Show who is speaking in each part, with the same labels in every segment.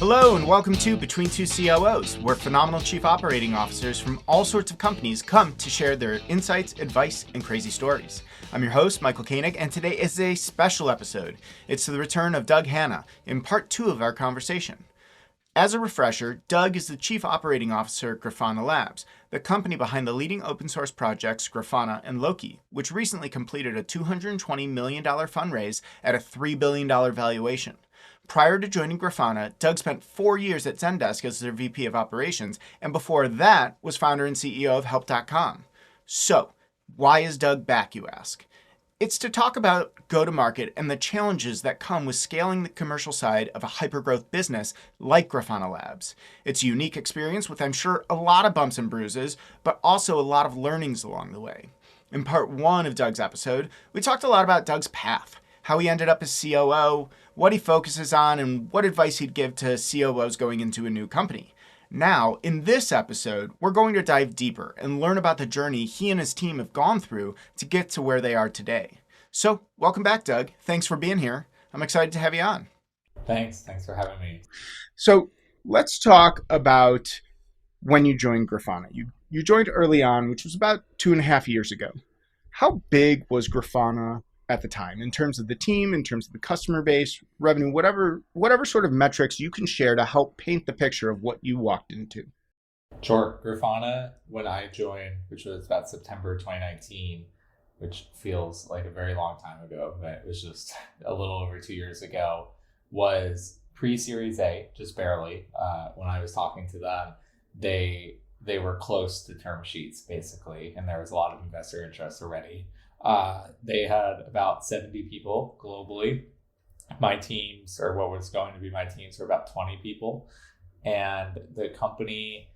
Speaker 1: Hello and welcome to Between Two COOs, where phenomenal chief operating officers from all sorts of companies come to share their insights, advice, and crazy stories. I'm your host, Michael Koenig, and today is a special episode. It's the return of Doug Hanna in part 2 of our conversation. As a refresher, Doug is the Chief Operating Officer at Grafana Labs, the company behind the leading open source projects Grafana and Loki, which recently completed a $220 million fundraise at a $3 billion valuation. Prior to joining Grafana, Doug spent 4 years at Zendesk as their VP of Operations, and before that was founder and CEO of Help.com. So, why is Doug back, you ask? It's to talk about go-to-market and the challenges that come with scaling the commercial side of a hyper-growth business like Grafana Labs. It's a unique experience with, I'm sure, a lot of bumps and bruises, but also a lot of learnings along the way. In part 1 of Doug's episode, we talked a lot about Doug's path, how he ended up as COO, what he focuses on, and what advice he'd give to COOs going into a new company. Now, in this episode, we're going to dive deeper and learn about the journey he and his team have gone through to get to where they are today. So, welcome back, Doug. Thanks for being here. I'm excited to have you on.
Speaker 2: Thanks for having me.
Speaker 1: So, let's talk about when you joined Grafana. You joined early on, which was about 2.5 years ago. How big was Grafana at the time in terms of the team, in terms of the customer base, revenue, whatever sort of metrics you can share to help paint the picture of what you walked into?
Speaker 2: Sure. Grafana, when I joined, which was about September 2019, which feels like a very long time ago, but it was just a little over 2 years ago, was pre-Series A, just barely. When I was talking to them, they were close to term sheets, basically, and there was a lot of investor interest already. They had about 70 people globally. My teams, or what was going to be my teams, were about 20 people. And the company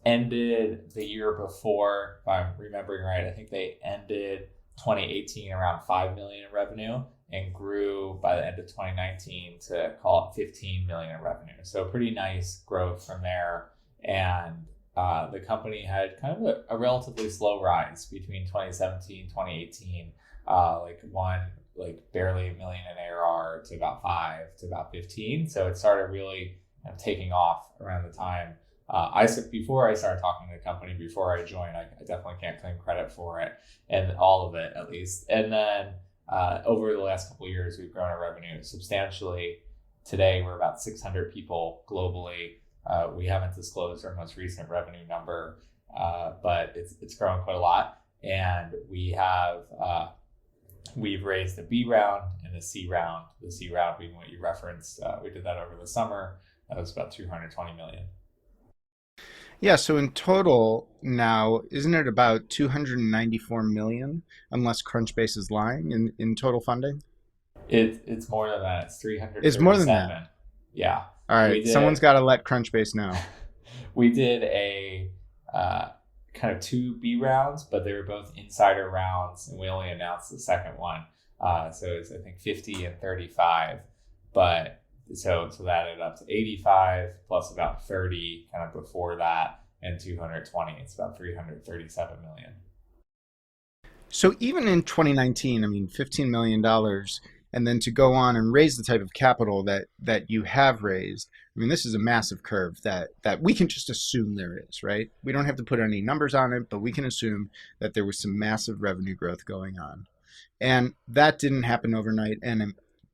Speaker 2: ended the year before, if I'm remembering right, I think they ended 2018 around 5 million in revenue and grew by the end of 2019 to call it 15 million in revenue. So pretty nice growth from there. And the company had kind of a relatively slow rise between 2017 and 2018, barely a million in ARR to about 5 to about 15. So it started really kind of taking off around the time. Before I started talking to the company, before I joined, I definitely can't claim credit for it, and all of it at least. And then over the last couple of years, we've grown our revenue substantially. Today, we're about 600 people globally. We haven't disclosed our most recent revenue number, but it's grown quite a lot. And we've raised a B round and a C round. The C round being what you referenced. We did that over the summer. That was about 220 million.
Speaker 1: Yeah, so in total now, isn't it about 294 million, unless Crunchbase is lying, in total funding?
Speaker 2: It's more than that. It's 337.
Speaker 1: It's more than that.
Speaker 2: Yeah.
Speaker 1: All right, someone's got to let Crunchbase know.
Speaker 2: We did a kind of 2 B rounds, but they were both insider rounds, and we only announced the second one. So it was, I think, 50 and 35, but so that added up to 85 plus about 30 kind of before that, and 220. It's about 337 million.
Speaker 1: So even in 2019, I mean, $15 million, and then to go on and raise the type of capital that you have raised, I mean, this is a massive curve that we can just assume there is, right? We don't have to put any numbers on it, but we can assume that there was some massive revenue growth going on. And that didn't happen overnight, and it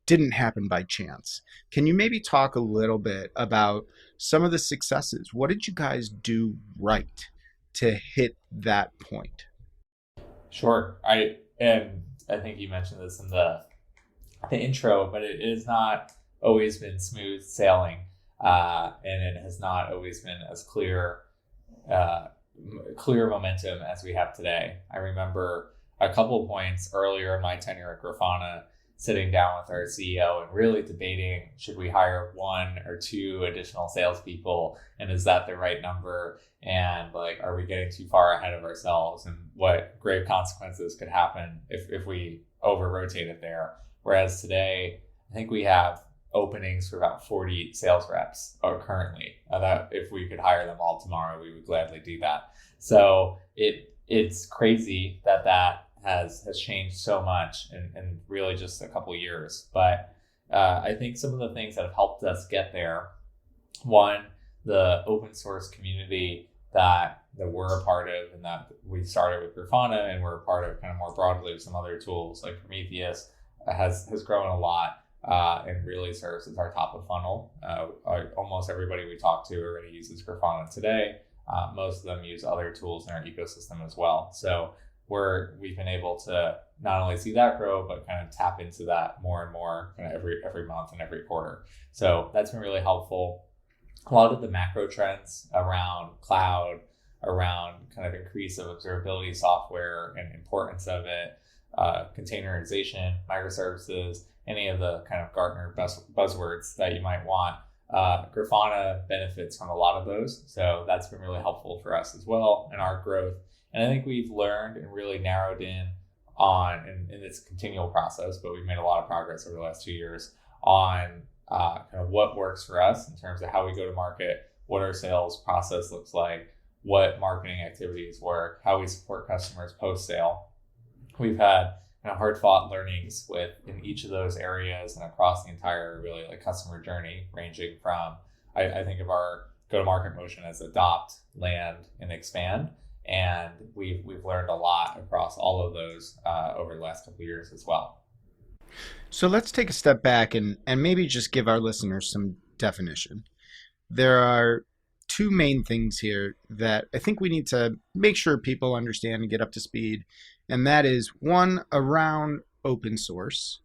Speaker 1: didn't happen by chance. Can you maybe talk a little bit about some of the successes? What did you guys do right to hit that point?
Speaker 2: Sure. I think you mentioned this in the intro, but it has not always been smooth sailing, and it has not always been as clear momentum as we have today. I remember a couple of points earlier in my tenure at Grafana, sitting down with our CEO and really debating, should we hire 1 or 2 additional salespeople, and is that the right number? And are we getting too far ahead of ourselves, and what grave consequences could happen if we over-rotated there? Whereas today, I think we have openings for about 40 sales reps currently. That if we could hire them all tomorrow, we would gladly do that. So it's crazy that has changed so much in really just a couple of years. But I think some of the things that have helped us get there One, the open source community that we're a part of and that we started with Grafana and we're a part of kind of more broadly with some other tools like Prometheus has grown a lot and really serves as our top of funnel. Almost everybody we talk to already uses Grafana today. Most of them use other tools in our ecosystem as well. So we've been able to not only see that grow, but kind of tap into that more and more kind of every month and every quarter. So that's been really helpful. A lot of the macro trends around cloud, around kind of increase of observability software and importance of it, containerization, microservices, any of the kind of Gartner buzzwords that you might want. Grafana benefits from a lot of those. So that's been really helpful for us as well in our growth. And I think we've learned and really narrowed in on, and it's a continual process, but we've made a lot of progress over the last 2 years on kind of what works for us in terms of how we go to market, what our sales process looks like, what marketing activities work, how we support customers post-sale. We've had kind of hard-fought learnings in each of those areas and across the entire really like customer journey, ranging from I think of our go-to-market motion as adopt, land, and expand. And we've learned a lot across all of those over the last couple of years as well.
Speaker 1: So let's take a step back and maybe just give our listeners some definition. There are two main things here that I think we need to make sure people understand and get up to speed. And that is one, around open source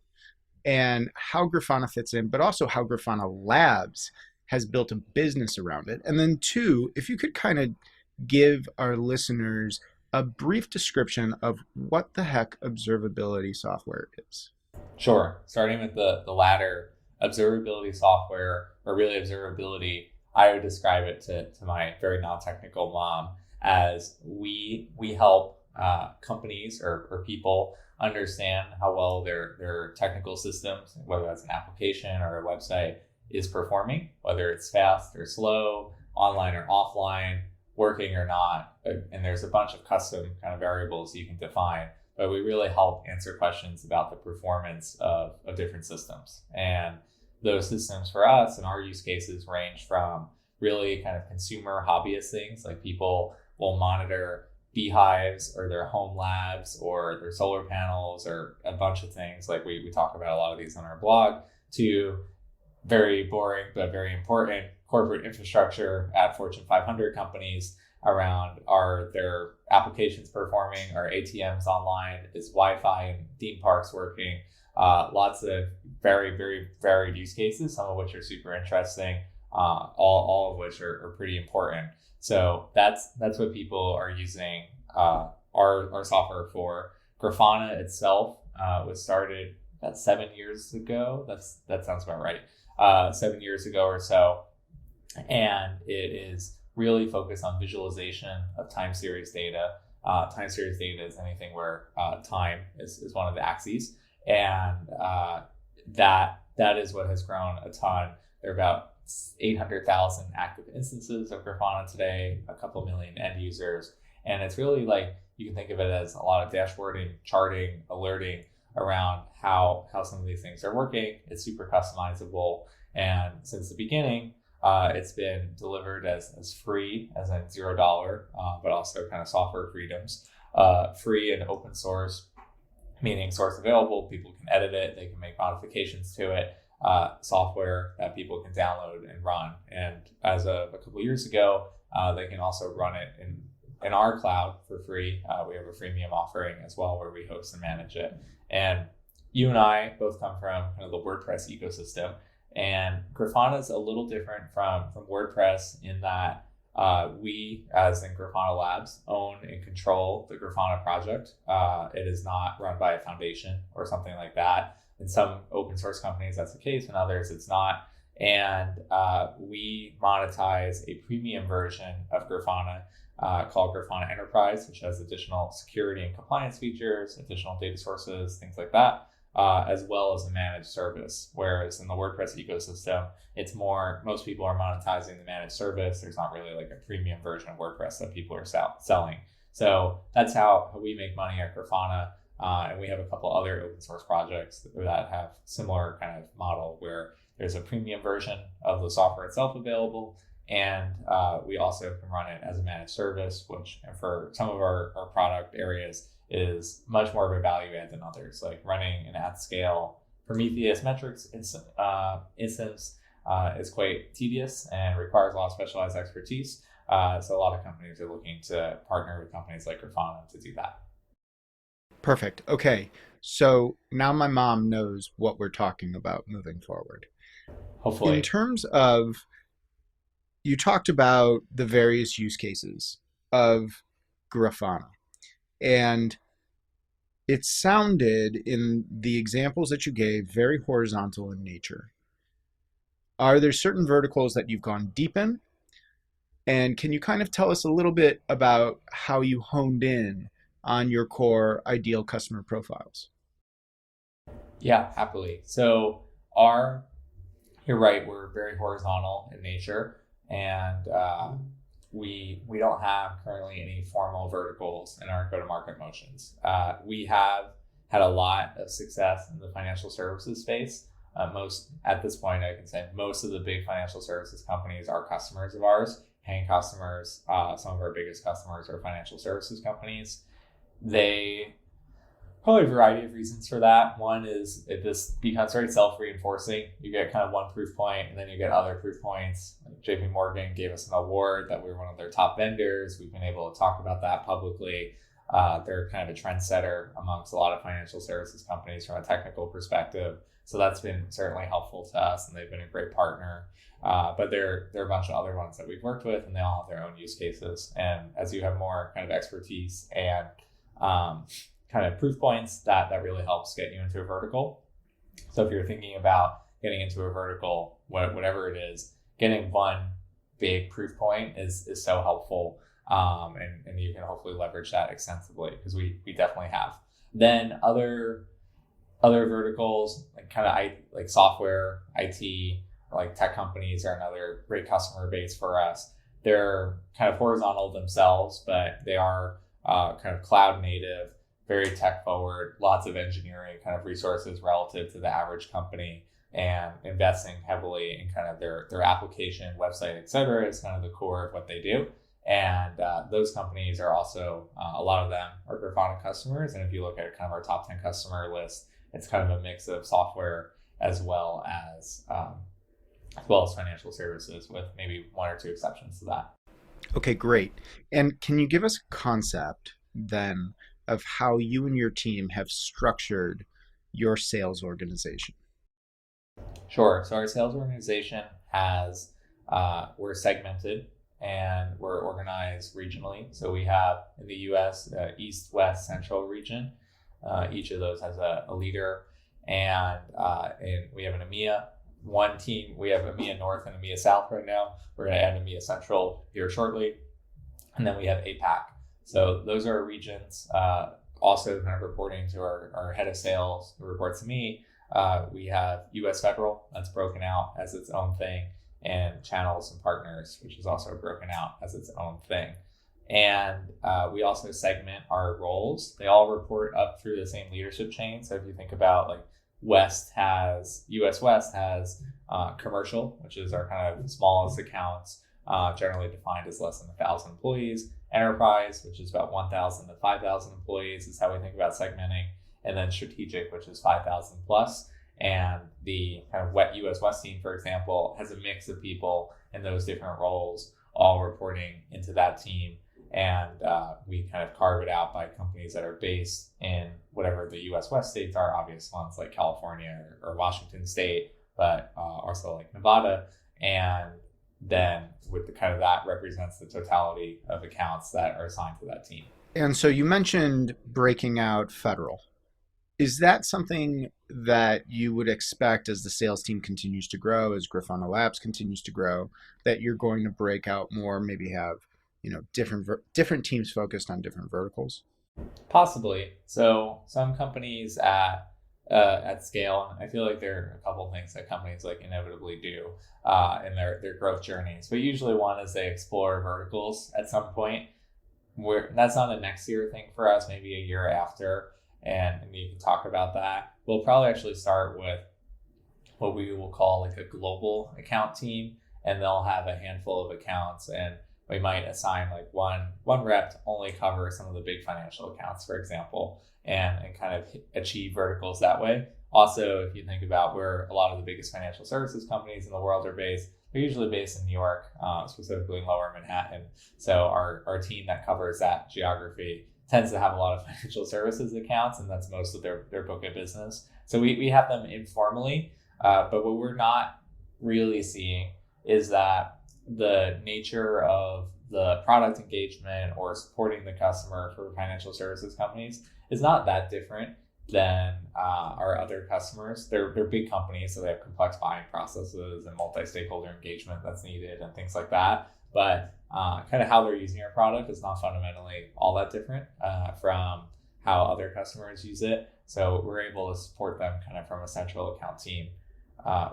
Speaker 1: and how Grafana fits in, but also how Grafana Labs has built a business around it. And then two, if you could kind of give our listeners a brief description of what the heck observability software is.
Speaker 2: Sure. Starting with the latter, observability software, or really observability, I would describe it to my very non-technical mom as we help companies or people understand how well their technical systems, whether that's an application or a website, is performing, whether it's fast or slow, online or offline, working or not. And there's a bunch of custom kind of variables you can define, but we really help answer questions about the performance of different systems. And those systems for us and our use cases range from really kind of consumer hobbyist things, like people will monitor beehives or their home labs or their solar panels or a bunch of things. Like we talk about a lot of these on our blog, to very boring but very important corporate infrastructure at Fortune 500 companies around, are their applications performing, are ATMs online, is Wi-Fi and theme parks working, lots of very, very varied use cases, some of which are super interesting, all of which are pretty important. So that's what people are using our software for. Grafana itself was started about 7 years ago. That sounds about right. 7 years ago or so. And it is really focused on visualization of time series data. Time series data is anything where time is one of the axes. And that is what has grown a ton. There are about 800,000 active instances of Grafana today, a couple million end users. And it's really like, you can think of it as a lot of dashboarding, charting, alerting around how some of these things are working. It's super customizable. And since the beginning, it's been delivered as free, as in $0, but also kind of software freedoms. Free and open source, meaning source available, people can edit it, they can make modifications to it, software that people can download and run. And as of a couple of years ago, they can also run it in our cloud for free. We have a freemium offering as well where we host and manage it. And you and I both come from kind of the WordPress ecosystem. And Grafana is a little different from WordPress in that we, as in Grafana Labs, own and control the Grafana project. It is not run by a foundation or something like that. In some open source companies, that's the case. In others, it's not. And we monetize a premium version of Grafana called Grafana Enterprise, which has additional security and compliance features, additional data sources, things like that. As well as a managed service. Whereas in the WordPress ecosystem, it's more, most people are monetizing the managed service. There's not really like a premium version of WordPress that people are selling. So that's how we make money at Grafana. And we have a couple other open source projects that have similar kind of model where there's a premium version of the software itself available. And we also can run it as a managed service, which for some of our product areas is much more of a value add than others. Like running an at scale Prometheus metrics instance is quite tedious and requires a lot of specialized expertise. So a lot of companies are looking to partner with companies like Grafana to do that.
Speaker 1: Perfect. Okay. So now my mom knows what we're talking about moving forward.
Speaker 2: Hopefully.
Speaker 1: In terms of, you talked about the various use cases of Grafana, and it sounded in the examples that you gave very horizontal in nature. Are there certain verticals that you've gone deep in? And can you kind of tell us a little bit about how you honed in on your core ideal customer profiles?
Speaker 2: Yeah, happily. So you're right, we're very horizontal in nature, and we don't have currently any formal verticals in our go-to-market motions. We have had a lot of success in the financial services space. At this point, I can say most of the big financial services companies are customers of ours, paying customers. Some of our biggest customers are financial services companies. They probably a variety of reasons for that. One is this becomes very self-reinforcing. You get kind of one proof point, and then you get other proof points. Like JP Morgan gave us an award that we were one of their top vendors. We've been able to talk about that publicly. They're kind of a trendsetter amongst a lot of financial services companies from a technical perspective. So that's been certainly helpful to us, and they've been a great partner. But there are a bunch of other ones that we've worked with, and they all have their own use cases. And as you have more kind of expertise and kind of proof points, that really helps get you into a vertical. So if you're thinking about getting into a vertical, whatever it is, getting one big proof point is so helpful. And you can hopefully leverage that extensively, because we definitely have. Then other verticals, like software, IT, like tech companies are another great customer base for us. They're kind of horizontal themselves, but they are kind of cloud native, very tech forward, lots of engineering kind of resources relative to the average company, and investing heavily in kind of their application, website, et cetera, is kind of the core of what they do. And those companies are also, a lot of them are Grafana customers. And if you look at kind of our top 10 customer list, it's kind of a mix of software as well as financial services, with maybe one or two exceptions to that.
Speaker 1: Okay, great. And can you give us a concept then of how you and your team have structured your sales organization?
Speaker 2: Sure. So our sales organization we're segmented and we're organized regionally. So we have in the US, East, West, Central region. Each of those has a leader. And we have an EMEA. One team, we have EMEA North and EMEA South right now. We're going to add EMEA Central here shortly. And then we have APAC. So those are our regions. Also kind of reporting to our head of sales, who reports to me. We have US Federal, that's broken out as its own thing, and channels and partners, which is also broken out as its own thing. And we also segment our roles. They all report up through the same leadership chain. So if you think about like US West has commercial, which is our kind of smallest accounts, generally defined as less than 1,000 employees. Enterprise, which is about 1,000 to 5,000 employees, is how we think about segmenting. And then strategic, which is 5,000 plus. And the kind of US West team, for example, has a mix of people in those different roles, all reporting into that team. And we kind of carve it out by companies that are based in whatever the US West states are, obvious ones like California or Washington State, but also like Nevada. And then with the kind of that represents the totality of accounts that are assigned to that team.
Speaker 1: And so you mentioned breaking out federal. Is that something that you would expect as the sales team continues to grow, as Grafana Labs continues to grow, that you're going to break out more, maybe have different teams focused on different verticals?
Speaker 2: Possibly. So some companies at scale, I feel like there are a couple of things that companies like inevitably do in their growth journeys. But usually one is they explore verticals at some point. That's not a next year thing for us, maybe a year after, and you can talk about that. We'll probably actually start with what we will call like a global account team, and they'll have a handful of accounts, and we might assign like one rep to only cover some of the big financial accounts, for example, and kind of achieve verticals that way. Also, if you think about where a lot of the biggest financial services companies in the world are based, they're usually based in New York, specifically in Lower Manhattan. So our team that covers that geography tends to have a lot of financial services accounts, and that's most of their book of business. So we have them informally, but what we're not really seeing is that the nature of the product engagement or supporting the customer for financial services companies is not that different than our other customers. They're big companies, so they have complex buying processes and multi-stakeholder engagement that's needed and things like that. But kind of how they're using our product is not fundamentally all that different from how other customers use it. So we're able to support them kind of from a central account team.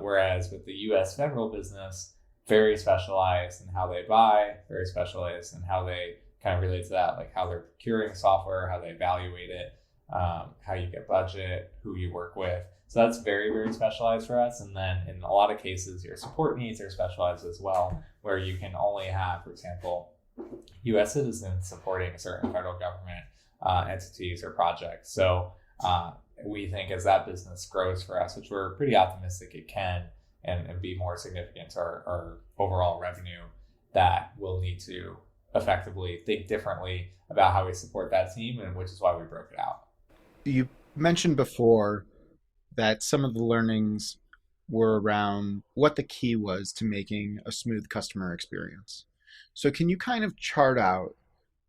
Speaker 2: Whereas with the US federal business, very specialized in how they buy, very specialized in how they kind of relate to that, like how they're procuring software, how they evaluate it, how you get budget, who you work with. So that's very, very specialized for us. And then in a lot of cases, your support needs are specialized as well, where you can only have, for example, US citizens supporting certain federal government entities or projects. So we think as that business grows for us, which we're pretty optimistic it can, and be more significant to our overall revenue, that we'll need to effectively think differently about how we support that team, and which is why we broke it out.
Speaker 1: You mentioned before that some of the learnings were around what the key was to making a smooth customer experience. So can you kind of chart out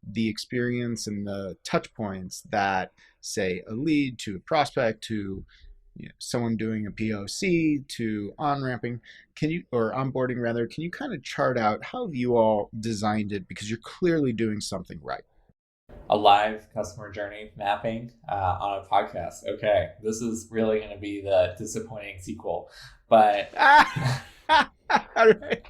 Speaker 1: the experience and the touch points that, say, a lead to a prospect to someone doing a POC to on-ramping, or onboarding rather, can you kind of chart out how you all designed it, because you're clearly doing something right?
Speaker 2: A live customer journey mapping on a podcast. Okay, this is really going to be the disappointing sequel, but
Speaker 1: All right.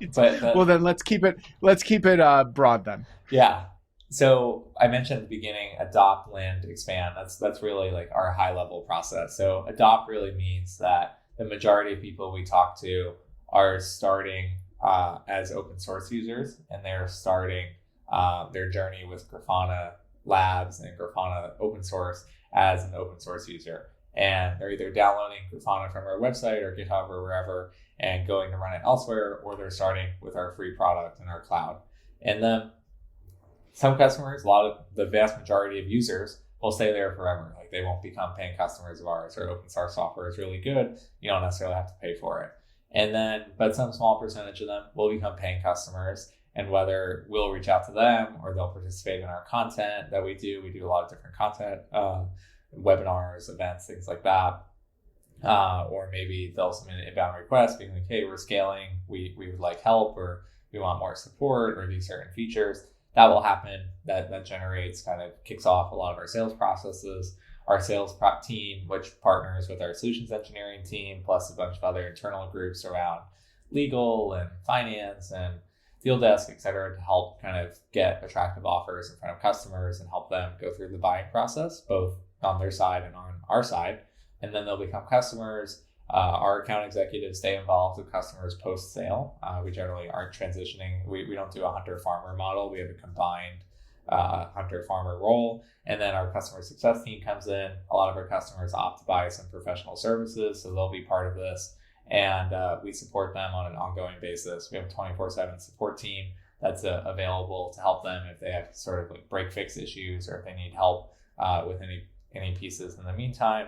Speaker 1: Well, then let's keep it broad then.
Speaker 2: Yeah. So I mentioned at the beginning, adopt, land, expand. That's really like our high level process. So adopt really means that the majority of people we talk to are starting as open source users, and they're starting their journey with Grafana Labs and Grafana open source as an open source user. And they're either downloading Grafana from our website or GitHub or wherever and going to run it elsewhere, or they're starting with our free product in our cloud. And then some customers, the vast majority of users, will stay there forever. Like they won't become paying customers of ours. Our open source software is really good. You don't necessarily have to pay for it. And then, but some small percentage of them will become paying customers, and whether we'll reach out to them or they'll participate in our content that we do a lot of different content, webinars, events, things like that. Or maybe they'll submit an inbound request being like, hey, we're scaling, we would like help, or we want more support, or these certain features. That will happen. That generates, kind of kicks off a lot of our sales processes. Our sales prop team, which partners with our solutions engineering team, plus a bunch of other internal groups around legal and finance and field desk, et cetera, to help kind of get attractive offers in front of customers and help them go through the buying process, both on their side and on our side. And then they'll become customers. Our account executives stay involved with customers post-sale. We generally aren't transitioning. We don't do a hunter-farmer model. We have a combined hunter-farmer role. And then our customer success team comes in. A lot of our customers opt to buy some professional services, so they'll be part of this. And we support them on an ongoing basis. We have a 24/7 support team that's available to help them if they have sort of like break fix issues, or if they need help with any pieces in the meantime.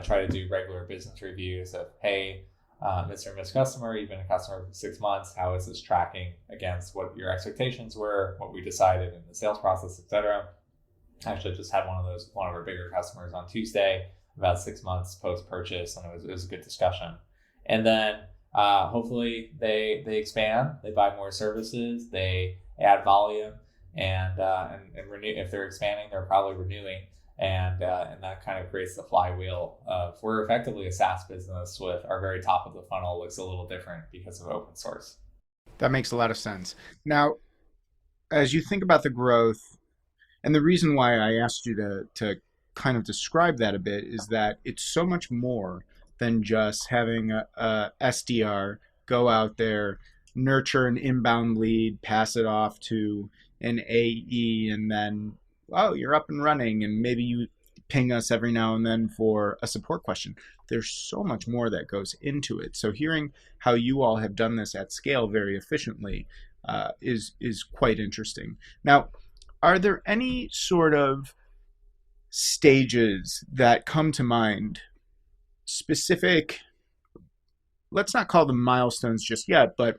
Speaker 2: Try to do regular business reviews of, hey, Mr. and Ms. Customer, you've been a customer for 6 months. How is this tracking against what your expectations were, what we decided in the sales process, et cetera? Actually, just had one of our bigger customers on Tuesday, about 6 months post-purchase, and it was a good discussion. And then hopefully they expand, they buy more services, they add volume, and renew. If they're expanding, they're probably renewing. And that kind of creates the flywheel of, we're effectively a SaaS business with our very top of the funnel looks a little different because of open source.
Speaker 1: That makes a lot of sense. Now, as you think about the growth, and the reason why I asked you to kind of describe that a bit is that it's so much more than just having a SDR go out there, nurture an inbound lead, pass it off to an AE, and then, oh, you're up and running, and maybe you ping us every now and then for a support question. There's so much more that goes into it. So hearing how you all have done this at scale very efficiently is quite interesting. Now, are there any sort of stages that come to mind, specific, let's not call them milestones just yet, but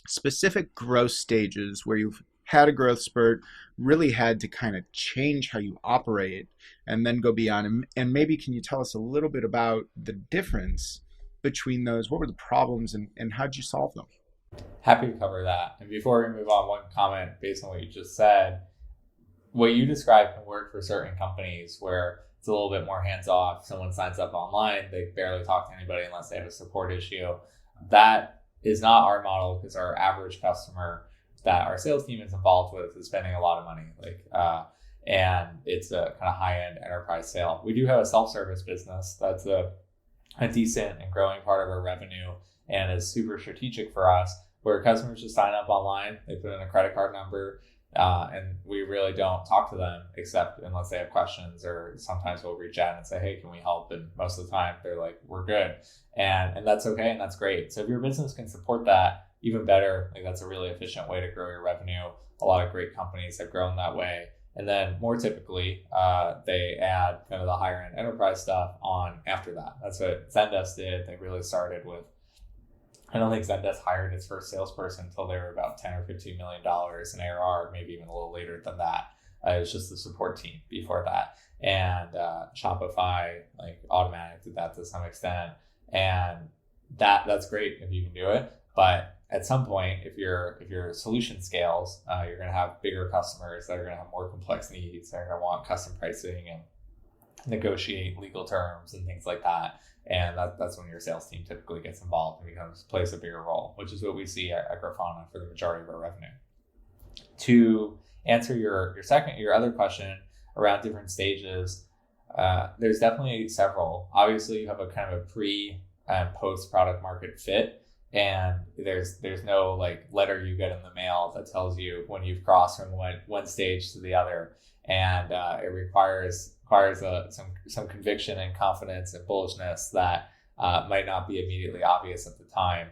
Speaker 1: specific growth stages where you've had a growth spurt, really had to kind of change how you operate and then go beyond? And maybe can you tell us a little bit about the difference between those? What were the problems and how did you solve them?
Speaker 2: Happy to cover that. And before we move on, one comment based on what you just said. What you described can work for certain companies where it's a little bit more hands-off. Someone signs up online, they barely talk to anybody unless they have a support issue. That is not our model, because our average customer that our sales team is involved with is spending a lot of money, and it's a kind of high-end enterprise sale. We do have a self-service business that's a decent and growing part of our revenue and is super strategic for us, where customers just sign up online, they put in a credit card number, and we really don't talk to them except unless they have questions, or sometimes we'll reach out and say, hey, can we help? And most of the time they're like, we're good. And that's okay. And that's great. So if your business can support that, even better. Like, that's a really efficient way to grow your revenue. A lot of great companies have grown that way. And then more typically, they add kind of the higher end enterprise stuff on after that. That's what Zendesk did. They really started with, I don't think Zendesk hired its first salesperson until they were about $10 or $15 million in ARR, maybe even a little later than that. It was just the support team before that. And Shopify, like Automatic, did that to some extent. And that's great if you can do it. But at some point, if your solution scales, you're going to have bigger customers that are going to have more complex needs. They're going to want custom pricing and negotiate legal terms and things like that. And that's when your sales team typically gets involved and plays a bigger role, which is what we see at Grafana for the majority of our revenue. To answer your other question around different stages, there's definitely several. Obviously, you have a kind of a pre and post product market fit. And there's no like letter you get in the mail that tells you when you've crossed from one stage to the other, and it requires some conviction and confidence and bullishness that might not be immediately obvious at the time.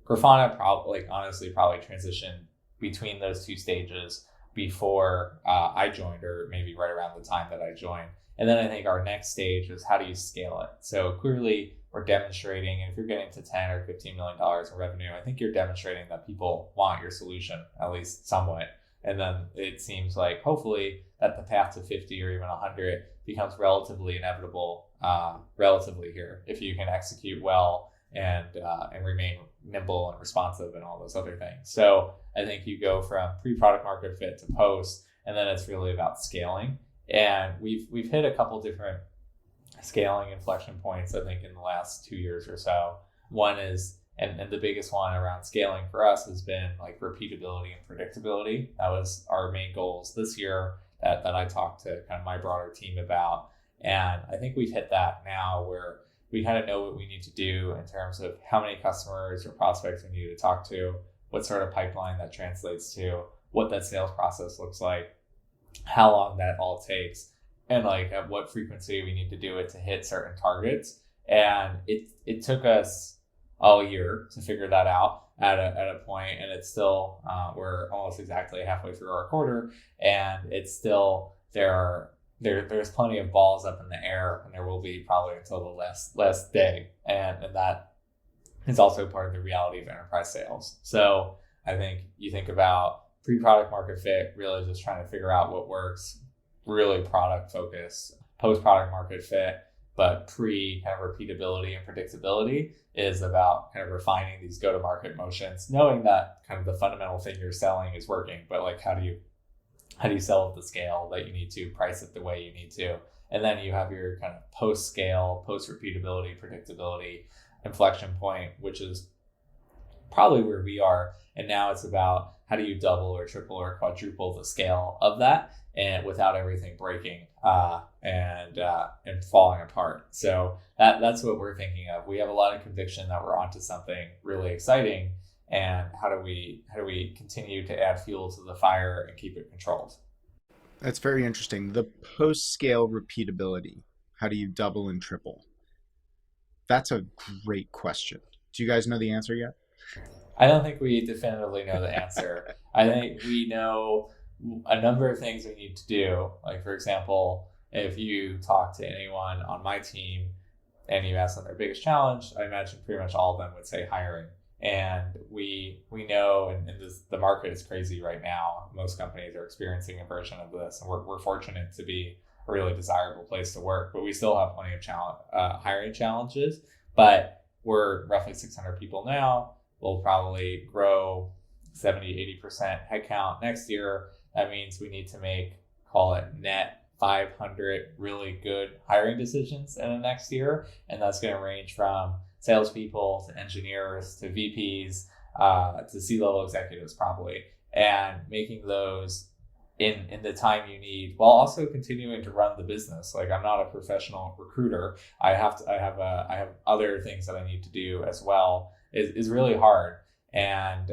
Speaker 2: Grafana probably transitioned between those two stages before I joined, or maybe right around the time that I joined. And then I think our next stage is, how do you scale it? So clearly, we're demonstrating, and if you're getting to $10 or $15 million in revenue, I think you're demonstrating that people want your solution, at least somewhat. And then it seems like, hopefully, that the path to 50 or even 100 becomes relatively inevitable, relatively here, if you can execute well and remain nimble and responsive and all those other things. So I think you go from pre-product market fit to post, and then it's really about scaling. And we've hit a couple different scaling inflection points, I think, in the last 2 years or so. One is, and the biggest one around scaling for us has been like repeatability and predictability. That was our main goals this year that I talked to kind of my broader team about. And I think we've hit that now, where we kind of know what we need to do in terms of how many customers or prospects we need to talk to, what sort of pipeline that translates to, what that sales process looks like, how long that all takes, and like at what frequency we need to do it to hit certain targets. And it took us all year to figure that out at a point, and it's still we're almost exactly halfway through our quarter, and it's still there's plenty of balls up in the air, and there will be probably until the last day, and that is also part of the reality of enterprise sales. So I think you think about pre-product market fit, really just trying to figure out what works, really product focused. Post-product market fit, but pre kind of repeatability and predictability is about kind of refining these go-to-market motions, knowing that kind of the fundamental thing you're selling is working, but like how do you sell at the scale that you need to, price it the way you need to, and then you have your kind of post-scale, post-repeatability, predictability inflection point, which is probably where we are. And now it's about how do you double or triple or quadruple the scale of that. and without everything breaking and falling apart. So that's what we're thinking of. We have a lot of conviction that we're onto something really exciting, and how do we continue to add fuel to the fire and keep it controlled?
Speaker 1: That's very interesting. The post-scale repeatability. How do you double and triple? That's a great question. Do you guys know the answer yet?
Speaker 2: I don't think we definitively know the answer. I think we know a number of things we need to do. Like, for example, if you talk to anyone on my team and you ask them their biggest challenge, I imagine pretty much all of them would say hiring. And we know, and the market is crazy right now. Most companies are experiencing a version of this, and we're fortunate to be a really desirable place to work. But we still have plenty of hiring challenges. But we're roughly 600 people now. We'll probably grow 70-80% headcount next year. That means we need to make, call it net 500 really good hiring decisions in the next year. And that's going to range from salespeople to engineers to VPs to C-level executives probably. And making those in the time you need while also continuing to run the business. Like, I'm not a professional recruiter. I have other things that I need to do as well. Is really hard. And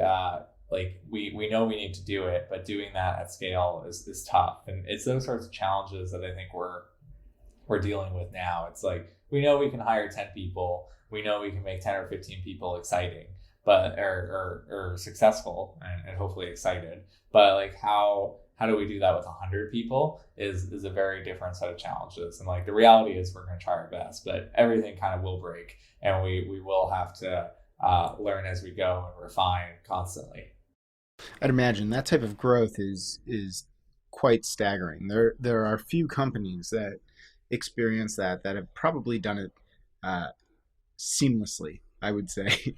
Speaker 2: like we know we need to do it, but doing that at scale is tough. And it's those sorts of challenges that I think we're dealing with now. It's like, we know we can hire 10 people. We know we can make 10 or 15 people exciting, but or successful and hopefully excited. But like, how do we do that with 100 people is a very different set of challenges. And like, the reality is we're going to try our best, but everything kind of will break, and we will have to learn as we go and refine constantly.
Speaker 1: I'd imagine that type of growth is quite staggering. There are few companies that experience that have probably done it seamlessly, I would say.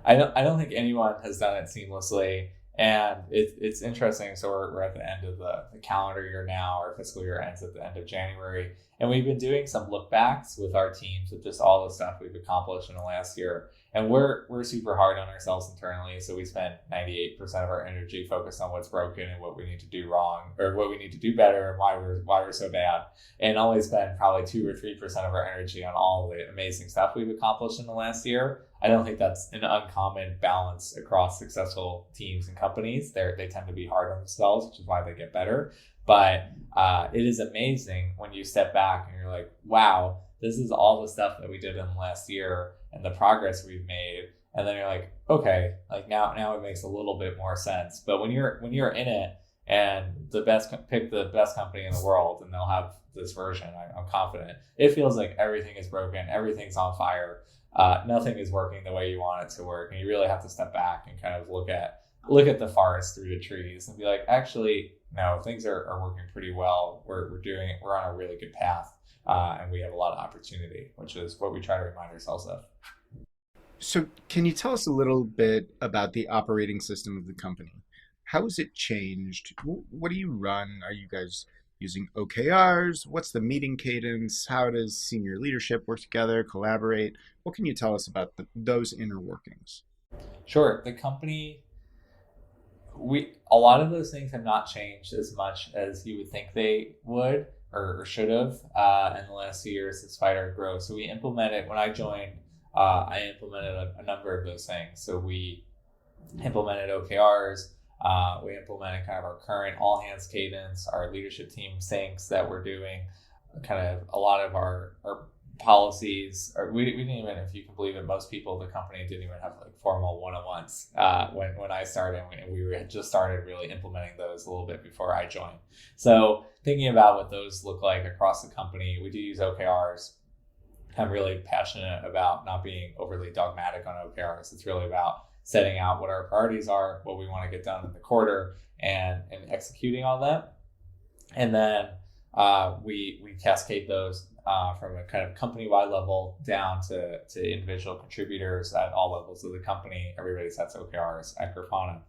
Speaker 2: I don't think anyone has done it seamlessly, and it's interesting. So we're at the end of the calendar year now. Our fiscal year ends at the end of January, and we've been doing some look backs with our teams of just all the stuff we've accomplished in the last year. And we're super hard on ourselves internally, so we spend 98% of our energy focused on what's broken and what we need to do wrong, or what we need to do better, and why we're so bad, and only spend probably 2 or 3% of our energy on all the amazing stuff we've accomplished in the last year. I don't think that's an uncommon balance across successful teams and companies. They tend to be hard on themselves, which is why they get better. But it is amazing when you step back and you're like, wow, this is all the stuff that we did in the last year and the progress we've made. And then you're like, okay, like now it makes a little bit more sense. But when you're in it, and pick the best company in the world, and they'll have this version, I'm confident. It feels like everything is broken, everything's on fire, nothing is working the way you want it to work, and you really have to step back and kind of look at the forest through the trees and be like, actually, no, things are working pretty well. We're on a really good path, and we have a lot of opportunity, which is what we try to remind ourselves of.
Speaker 1: So can you tell us a little bit about the operating system of the company? How has it changed? What do you run? Are you guys using OKRs? What's the meeting cadence? How does senior leadership work together, collaborate? What can you tell us about those inner workings?
Speaker 2: Sure. The company, a lot of those things have not changed as much as you would think they would or should have in the last few years despite our growth. So we implemented, when I joined, I implemented a number of those things. So we implemented OKRs. We implemented kind of our current all hands cadence, our leadership team syncs that we're doing, kind of a lot of our policies. Or we didn't even, if you can believe it, most people in the company didn't even have like formal one-on-ones when I started, and we had just started really implementing those a little bit before I joined. So thinking about what those look like across the company, we do use OKRs. I'm really passionate about not being overly dogmatic on OKRs. It's really about setting out what our priorities are, what we want to get done in the quarter, and executing on that. And then we cascade those from a kind of company-wide level down to individual contributors at all levels of the company. Everybody sets OKRs at Grafana,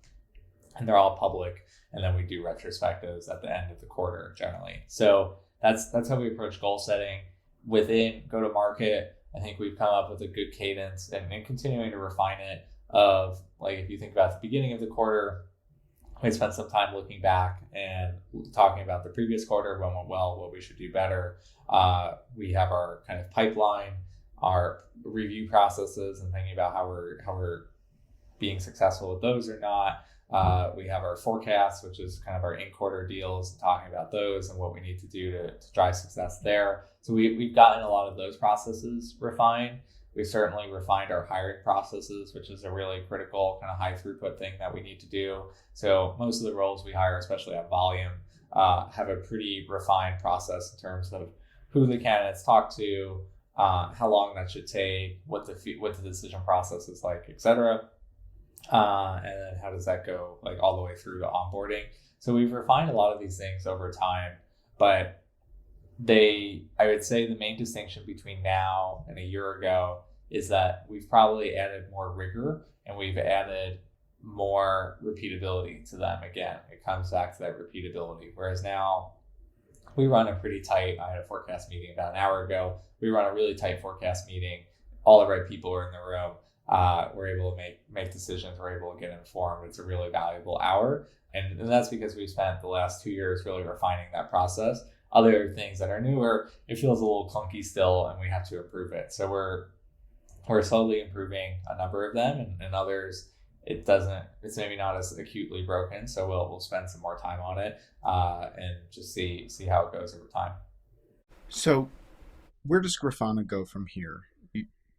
Speaker 2: and they're all public. And then we do retrospectives at the end of the quarter generally. So that's how we approach goal setting. Within go-to-market, I think we've come up with a good cadence and continuing to refine it of, like, if you think about the beginning of the quarter, we spent some time looking back and talking about the previous quarter, what went well, what we should do better. We have our kind of pipeline, our review processes, and thinking about how we're being successful with those or not. We have our forecast, which is kind of our in-quarter deals, and talking about those and what we need to do to drive success there. So we've gotten a lot of those processes refined. We certainly refined our hiring processes, which is a really critical kind of high throughput thing that we need to do. So most of the roles we hire, especially at volume, have a pretty refined process in terms of who the candidates talk to, how long that should take, what the decision process is like, et cetera. And then how does that go like all the way through to onboarding. So we've refined a lot of these things over time, but I would say the main distinction between now and a year ago is that we've probably added more rigor and we've added more repeatability to them. Again, it comes back to that repeatability. Whereas now we run a pretty tight, I had a forecast meeting about an hour ago. We run a really tight forecast meeting. All the right people are in the room. We're able to make decisions. We're able to get informed. It's a really valuable hour. And that's because we spent the last 2 years really refining that process. Other things that are newer, it feels a little clunky still, and we have to improve it. So we're slowly improving a number of them, and others it's maybe not as acutely broken. So we'll spend some more time on it and just see how it goes over time.
Speaker 1: So where does Grafana go from here?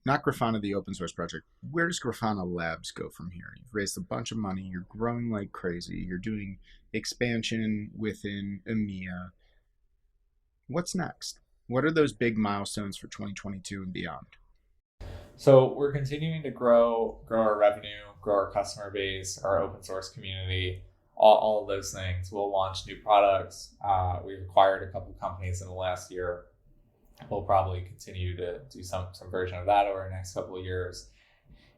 Speaker 1: Not Grafana, the open source project. Where does Grafana Labs go from here? You've raised a bunch of money. You're growing like crazy. You're doing expansion within EMEA. What's next? What are those big milestones for 2022 and beyond?
Speaker 2: So we're continuing to grow our revenue, grow our customer base, our open source community, all of those things. We'll launch new products. We've acquired a couple companies in the last year. We'll probably continue to do some version of that over the next couple of years.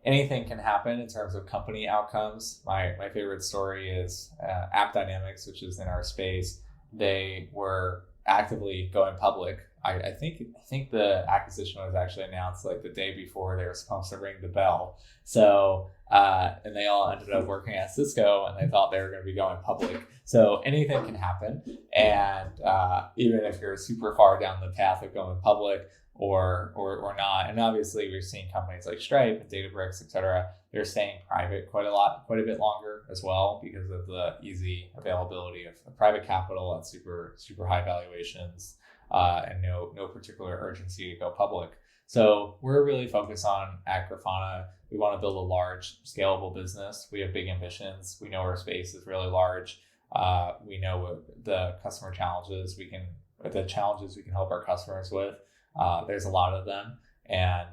Speaker 2: Anything can happen in terms of company outcomes. My favorite story is App Dynamics, which is in our space. They were actively going public. I think the acquisition was actually announced like the day before they were supposed to ring the bell. So and they all ended up working at Cisco, and they thought they were going to be going public. So anything can happen, and even if you're super far down the path of going public or not. And obviously, we're seeing companies like Stripe and Databricks, et cetera. They're staying private quite a bit longer as well because of the easy availability of private capital at super high valuations. And no particular urgency to go public. So we're really focused on at Grafana. We want to build a large, scalable business. We have big ambitions. We know our space is really large. We know the customer challenges we can help our customers with. There's a lot of them, and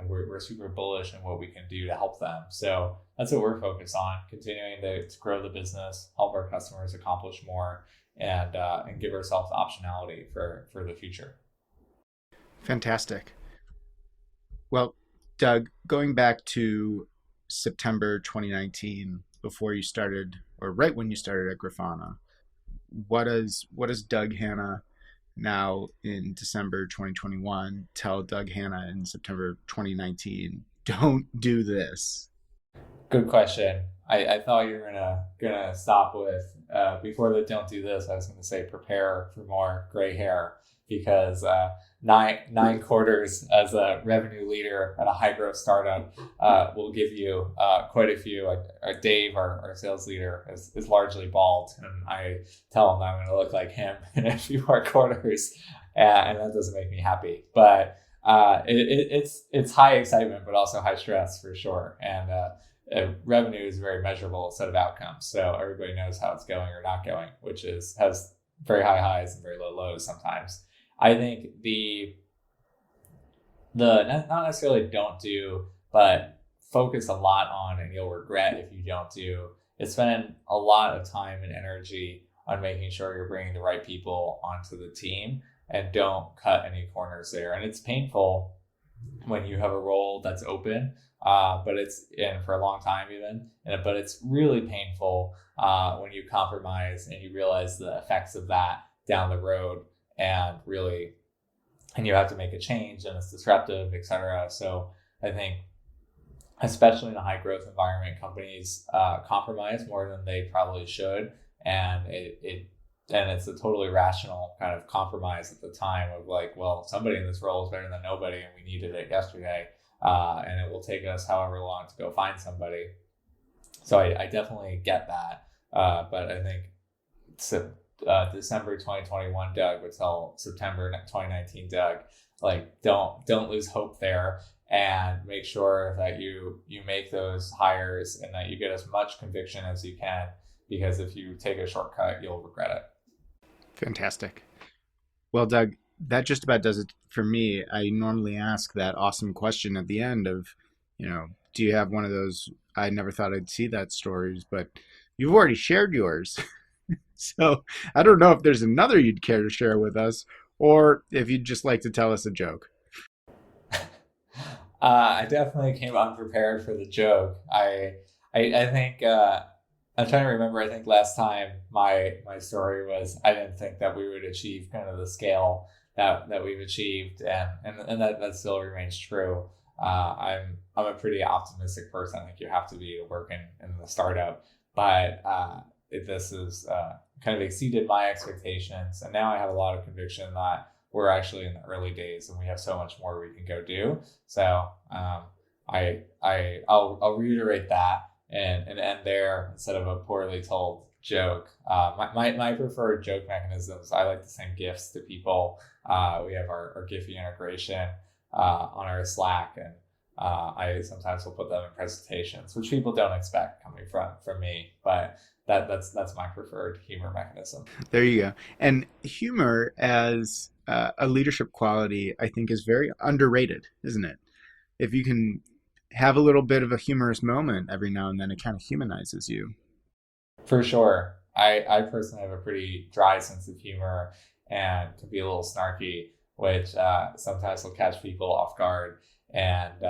Speaker 2: we're super bullish on what we can do to help them. So that's what we're focused on: continuing to grow the business, help our customers accomplish more, and give ourselves optionality for the future.
Speaker 1: Fantastic. Well, Doug, going back to September 2019, before you started, or right when you started at Grafana, what does Doug Hanna now in December 2021 tell Doug Hanna in September 2019? Don't do this.
Speaker 2: Good question. I thought you were gonna stop with before the don't do this. I was gonna say prepare for more gray hair, because 9 quarters as a revenue leader at a high growth startup will give you quite a few. Dave, our sales leader, is largely bald, and I tell him I'm going to look like him in a few more quarters, and that doesn't make me happy. But it's high excitement, but also high stress for sure. And revenue is a very measurable set of outcomes, so everybody knows how it's going or not going, which has very high highs and very low lows sometimes. I think the not necessarily don't do, but focus a lot on, and you'll regret if you don't do, is spend a lot of time and energy on making sure you're bringing the right people onto the team, and don't cut any corners there. And it's painful when you have a role that's open, but it's in for a long time but it's really painful when you compromise and you realize the effects of that down the road, and you have to make a change, and it's disruptive, et cetera. So I think especially in a high growth environment, companies compromise more than they probably should, and it's a totally rational kind of compromise at the time of like, well, somebody in this role is better than nobody, and we needed it yesterday, and it will take us however long to go find somebody. So I definitely get that, but I think December 2021 Doug would tell September 2019 Doug, like, don't lose hope there, and make sure that you make those hires and that you get as much conviction as you can, because if you take a shortcut, you'll regret it.
Speaker 1: Fantastic. Well, Doug, that just about does it for me. I normally ask that awesome question at the end of, do you have one of those I never thought I'd see that stories, but you've already shared yours. So I don't know if there's another you'd care to share with us, or if you'd just like to tell us a joke.
Speaker 2: I definitely came unprepared for the joke. I think I'm trying to remember. I think last time my story was I didn't think that we would achieve kind of the scale that we've achieved, and that still remains true. I'm a pretty optimistic person. I think you have to be to work in the startup, but this is kind of exceeded my expectations, and now I have a lot of conviction that we're actually in the early days and we have so much more we can go do. So I'll reiterate that and end there instead of a poorly told joke. My preferred joke mechanisms, I like to send GIFs to people. We have our Giphy integration on our Slack, and I sometimes will put them in presentations, which people don't expect coming from me, but that's my preferred humor mechanism.
Speaker 1: There you go. And humor as a leadership quality, I think, is very underrated, isn't it? If you can have a little bit of a humorous moment every now and then, it kind of humanizes you.
Speaker 2: For sure. I personally have a pretty dry sense of humor and can be a little snarky, which sometimes will catch people off guard. And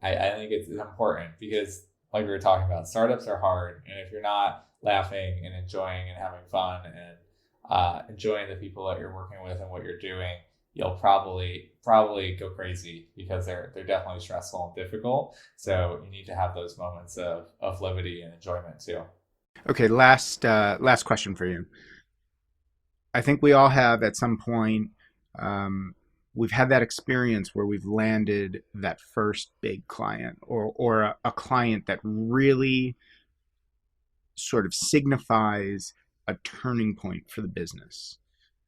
Speaker 2: I think it's important because, like we were talking about, startups are hard. And if you're not laughing and enjoying and having fun and enjoying the people that you're working with and what you're doing, you'll probably go crazy because they're definitely stressful and difficult. So you need to have those moments of levity and enjoyment too.
Speaker 1: Okay, last question for you. I think we all have at some point, we've had that experience where we've landed that first big client or a client that really sort of signifies a turning point for the business.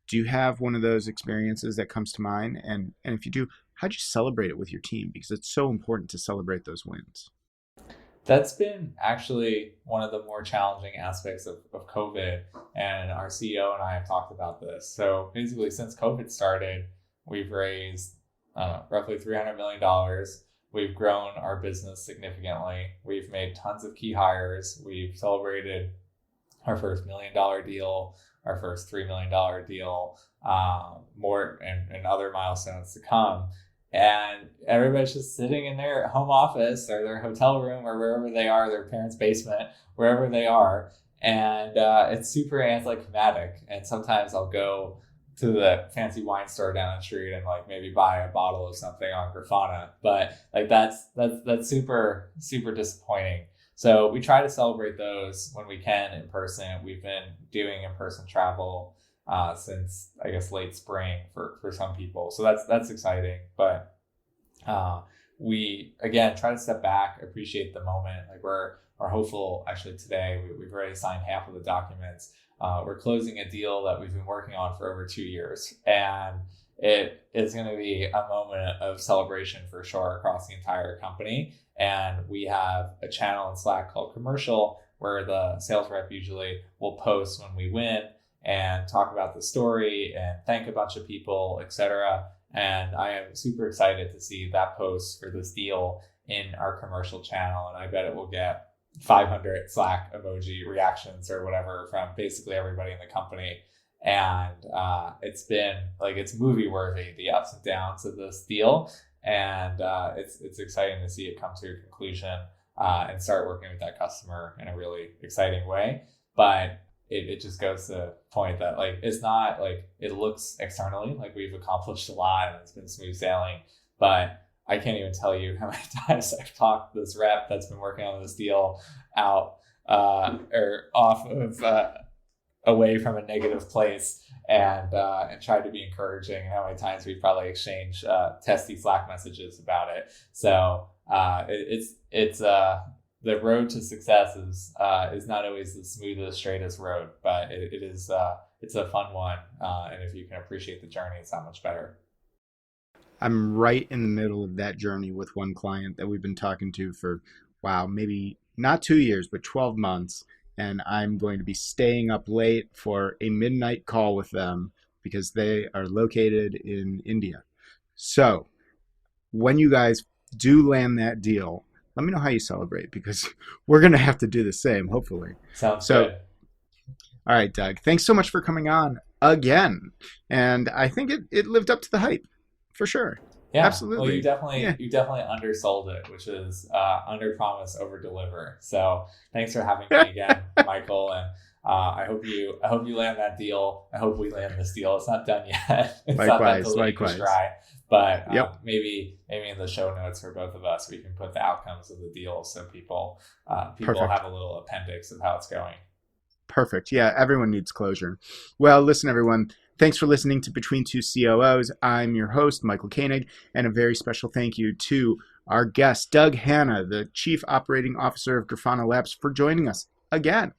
Speaker 1: Do you have one of those experiences that comes to mind? And if you do, how'd you celebrate it with your team? Because it's so important to celebrate those wins.
Speaker 2: That's been actually one of the more challenging aspects of COVID, and our CEO and I have talked about this. So basically, since COVID started, we've raised roughly $300 million. We've grown our business significantly. We've made tons of key hires. We've celebrated our first $1 million deal, our first $3 million deal, more and other milestones to come. And everybody's just sitting in their home office or their hotel room or wherever they are, their parents' basement, wherever they are. And it's super anticlimactic. And sometimes I'll go to the fancy wine store down the street and like maybe buy a bottle of something on Grafana. But like that's super, super disappointing. So we try to celebrate those when we can in person. We've been doing in-person travel since I guess late spring for some people. So that's exciting. But we again try to step back, appreciate the moment. Like we're hopeful actually today. We've already signed half of the documents. We're closing a deal that we've been working on for over 2 years, and it is going to be a moment of celebration for sure across the entire company. And we have a channel in Slack called Commercial where the sales rep usually will post when we win and talk about the story and thank a bunch of people, etc. And I am super excited to see that post for this deal in our commercial channel. And I bet it will get 500 Slack emoji reactions or whatever from basically everybody in the company. And it's been like, it's movie worthy, the ups and downs of this deal. And it's exciting to see it come to a conclusion and start working with that customer in a really exciting way. But it just goes to the point that like, it's not like it looks externally like we've accomplished a lot and it's been smooth sailing, but I can't even tell you how many times I've talked this rep that's been working on this deal out or off of away from a negative place, and tried to be encouraging. And how many times we've probably exchanged testy Slack messages about it. So it's the road to success is not always the smoothest, straightest road, but it is it's a fun one. And if you can appreciate the journey, it's that much better.
Speaker 1: I'm right in the middle of that journey with one client that we've been talking to for, wow, maybe not 2 years, but 12 months. And I'm going to be staying up late for a midnight call with them because they are located in India. So when you guys do land that deal, let me know how you celebrate, because we're going to have to do the same, hopefully.
Speaker 2: Sounds good.
Speaker 1: All right, Doug, thanks so much for coming on again. And I think it lived up to the hype, for sure.
Speaker 2: Yeah,
Speaker 1: absolutely.
Speaker 2: Well, you definitely undersold it, which is under promise, over deliver. So thanks for having me again, Michael. And I hope you land that deal. I hope we land this deal. It's not done yet. It's
Speaker 1: likewise.
Speaker 2: Dry, but maybe in the show notes for both of us, we can put the outcomes of the deal so people have a little appendix of how it's going.
Speaker 1: Perfect. Yeah, everyone needs closure. Well, listen, everyone. Thanks for listening to Between Two COOs. I'm your host, Michael Koenig, and a very special thank you to our guest, Doug Hanna, the Chief Operating Officer of Grafana Labs, for joining us again.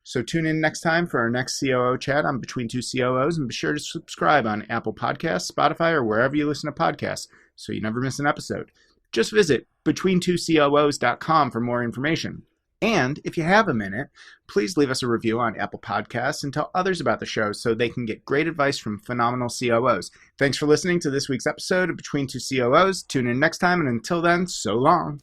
Speaker 1: So tune in next time for our next COO chat on Between Two COOs, and be sure to subscribe on Apple Podcasts, Spotify, or wherever you listen to podcasts so you never miss an episode. Just visit betweentwocoos.com for more information. And if you have a minute, please leave us a review on Apple Podcasts and tell others about the show so they can get great advice from phenomenal COOs. Thanks for listening to this week's episode of Between Two COOs. Tune in next time, and until then, so long.